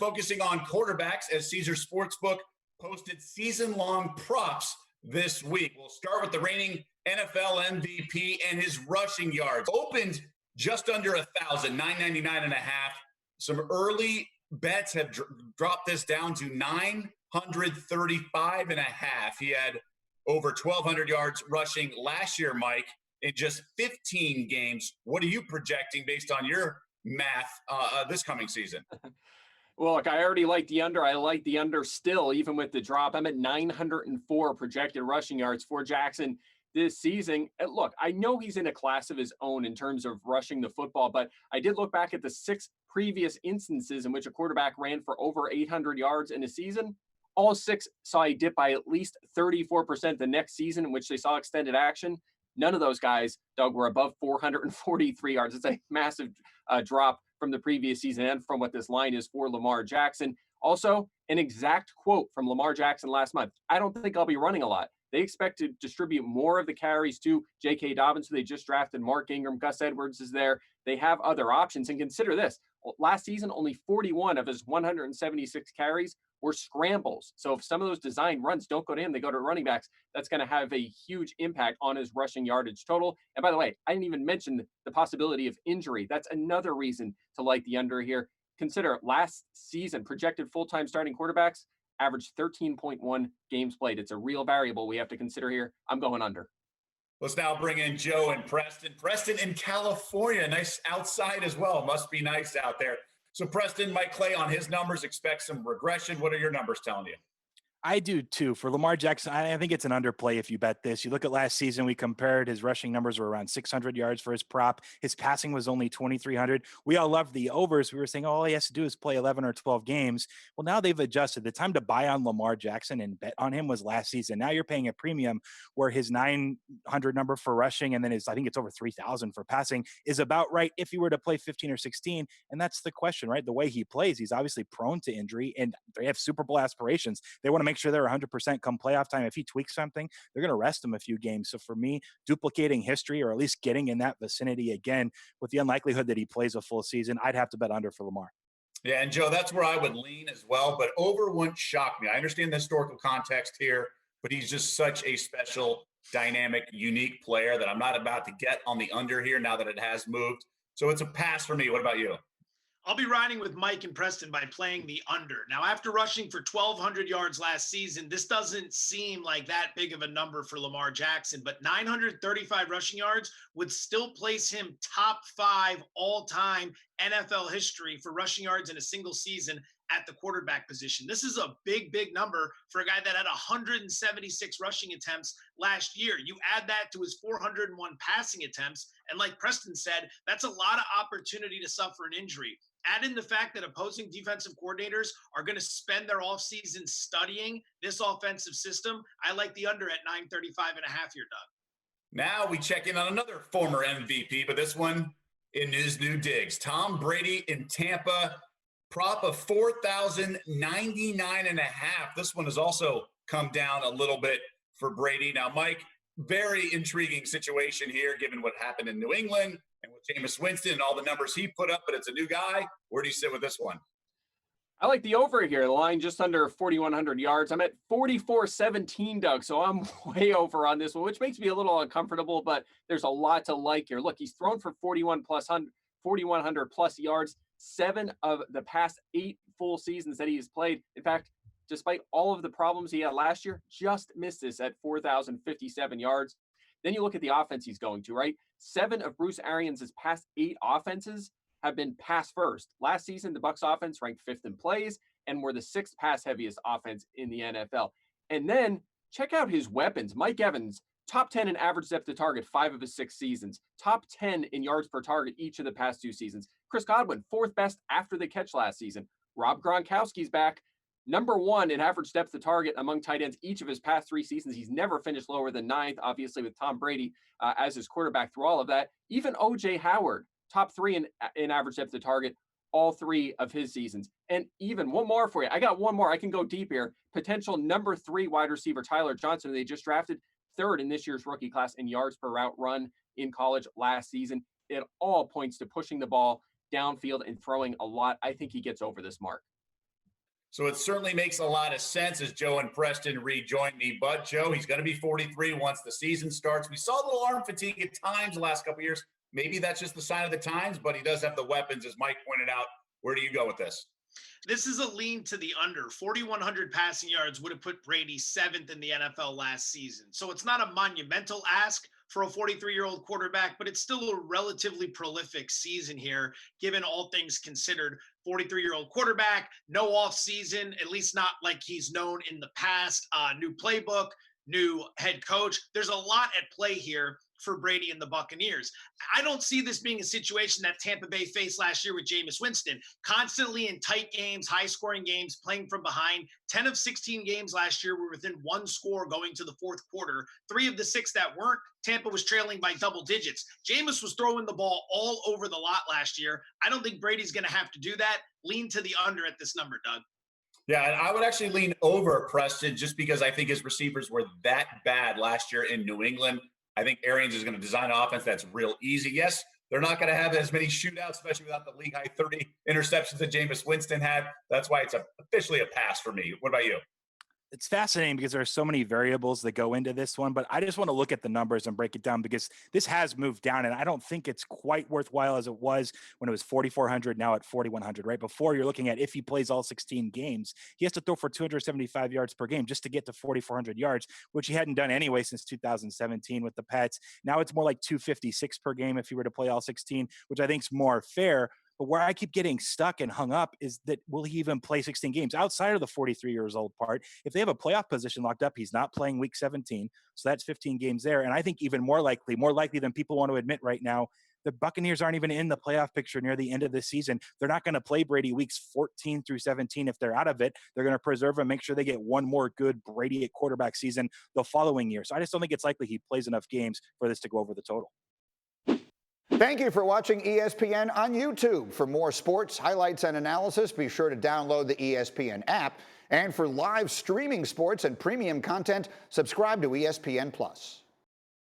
focusing on quarterbacks as Caesar Sportsbook posted season-long props this week. We'll start with the reigning NFL MVP and his rushing yards. Opened just under 1,000, 999.5. Some early bets have dropped this down to 935.5. He had over 1,200 yards rushing last year, Mike, in just 15 games. What are you projecting based on your math this coming season? Well, look, I already like the under. I like the under still, even with the drop. I'm at 904 projected rushing yards for Jackson this season. And look, I know he's in a class of his own in terms of rushing the football, but I did look back at the 6 previous instances in which a quarterback ran for over 800 yards in a season. All 6 saw a dip by at least 34% the next season in which they saw extended action. None of those guys, Doug, were above 443 yards. It's a massive drop from the previous season and from what this line is for Lamar Jackson. Also, an exact quote from Lamar Jackson last month: "I don't think I'll be running a lot." They expect to distribute more of the carries to J.K. Dobbins, who they just drafted. Mark Ingram, Gus Edwards is there. They have other options. And consider this: last season, only 41 of his 176 carries were scrambles. So if some of those design runs don't go to him, they go to running backs. That's going to have a huge impact on his rushing yardage total. And by the way, I didn't even mention the possibility of injury. That's another reason to like the under here. Consider last season, projected full-time starting quarterbacks averaged 13.1 games played. It's a real variable we have to consider here. I'm going under. Let's now bring in Joe and Preston. Preston in California, nice outside as well. Must be nice out there. So Preston, Mike Clay on his numbers expects some regression. What are your numbers telling you? I do too. For Lamar Jackson, I think it's an underplay if you bet this. You look at last season, we compared his rushing numbers were around 600 yards for his prop. His passing was only 2,300. We all loved the overs. We were saying, oh, all he has to do is play 11 or 12 games. Well, now they've adjusted. The time to buy on Lamar Jackson and bet on him was last season. Now you're paying a premium where his 900 number for rushing and then I think it's over 3,000 for passing is about right if he were to play 15 or 16. And that's the question, right? The way he plays, he's obviously prone to injury and they have Super Bowl aspirations. They want to make sure they're 100% come playoff time. If he tweaks something, they're going to rest him a few games. So for me, duplicating history or at least getting in that vicinity again with the unlikelihood that he plays a full season, I'd have to bet under for Lamar. Yeah, and Joe, that's where I would lean as well, but over wouldn't shock me. I understand the historical context here, but he's just such a special, dynamic, unique player that I'm not about to get on the under here now that it has moved. So it's a pass for me. What about you? I'll be riding with Mike and Preston by playing the under. Now, after rushing for 1,200 yards last season, this doesn't seem like that big of a number for Lamar Jackson, but 935 rushing yards would still place him top 5 all-time NFL history for rushing yards in a single season at the quarterback position. This is a big, big number for a guy that had 176 rushing attempts last year. You add that to his 401 passing attempts, and like Preston said, that's a lot of opportunity to suffer an injury. Add in the fact that opposing defensive coordinators are going to spend their offseason studying this offensive system. I like the under at 935.5 here, Doug. Now we check in on another former MVP, but this one in his new digs. Tom Brady in Tampa, prop of 4,099.5. This one has also come down a little bit for Brady. Now, Mike, very intriguing situation here, given what happened in New England and with Jameis Winston and all the numbers he put up, but it's a new guy. Where do you sit with this one? I like the over here. The line just under 4,100 yards. I'm at 4,417, Doug, so I'm way over on this one, which makes me a little uncomfortable, but there's a lot to like here. Look, he's thrown for 4,100 plus yards, 7 of the past 8 full seasons that he has played. In fact, despite all of the problems he had last year, just missed this at 4,057 yards. Then you look at the offense he's going to, right? 7 of Bruce Arians' past 8 offenses have been pass first. Last season, the Bucs offense ranked 5th in plays and were the 6th pass heaviest offense in the NFL. And then check out his weapons. Mike Evans, top 10 in average depth of target 5 of his 6 seasons, top 10 in yards per target each of the past 2 seasons. Chris Godwin, 4th best after the catch last season. Rob Gronkowski's back, number 1 in average depth of target among tight ends each of his past 3 seasons. He's never finished lower than 9th, obviously with Tom Brady as his quarterback through all of that. Even O.J. Howard, top 3 in average depth of target all 3 of his seasons. And even one more for you. I got one more. I can go deep here. Potential number 3 wide receiver Tyler Johnson, who they just drafted 3rd in this year's rookie class in yards per route run in college last season. It all points to pushing the ball downfield and throwing a lot. I think he gets over this mark. So it certainly makes a lot of sense as Joe and Preston rejoin me. But Joe, he's going to be 43 once the season starts. We saw a little arm fatigue at times the last couple of years. Maybe that's just the sign of the times, but he does have the weapons, as Mike pointed out. Where do you go with this? This is a lean to the under. 4,100 passing yards would have put Brady 7th in the NFL last season. So it's not a monumental ask for a 43-year-old quarterback, but it's still a relatively prolific season here, given all things considered. 43-year-old quarterback, no off season, at least not like he's known in the past. New playbook, new head coach. There's a lot at play here for Brady and the Buccaneers. I don't see this being a situation that Tampa Bay faced last year with Jameis Winston, constantly in tight games, high-scoring games, playing from behind. 10 of 16 games last year were within one score going to the fourth quarter. 3 of the 6 that weren't, Tampa was trailing by double digits. Jameis was throwing the ball all over the lot last year. I don't think Brady's going to have to do that. Lean to the under at this number, Doug. Yeah, and I would actually lean over Preston just because I think his receivers were that bad last year in New England. I think Arians is going to design an offense that's real easy. Yes, they're not going to have as many shootouts, especially without the league high 30 interceptions that Jameis Winston had. That's why it's officially a pass for me. What about you? It's fascinating because there are so many variables that go into this one, but I just want to look at the numbers and break it down because this has moved down, and I don't think it's quite worthwhile as it was when it was 4,400, now at 4,100, right? Before, you're looking at if he plays all 16 games, he has to throw for 275 yards per game just to get to 4,400 yards, which he hadn't done anyway since 2017 with the Pats. Now it's more like 256 per game if he were to play all 16, which I think is more fair. But where I keep getting stuck and hung up is that will he even play 16 games outside of the 43 years old part? If they have a playoff position locked up, he's not playing week 17. So that's 15 games there. And I think even more likely than people want to admit right now, the Buccaneers aren't even in the playoff picture near the end of the season. They're not going to play Brady weeks 14 through 17. If they're out of it, they're going to preserve him, make sure they get one more good Brady at quarterback season the following year. So I just don't think it's likely he plays enough games for this to go over the total. Thank you for watching ESPN on YouTube. For more sports, highlights, and analysis, be sure to download the ESPN app. And for live streaming sports and premium content, subscribe to ESPN+.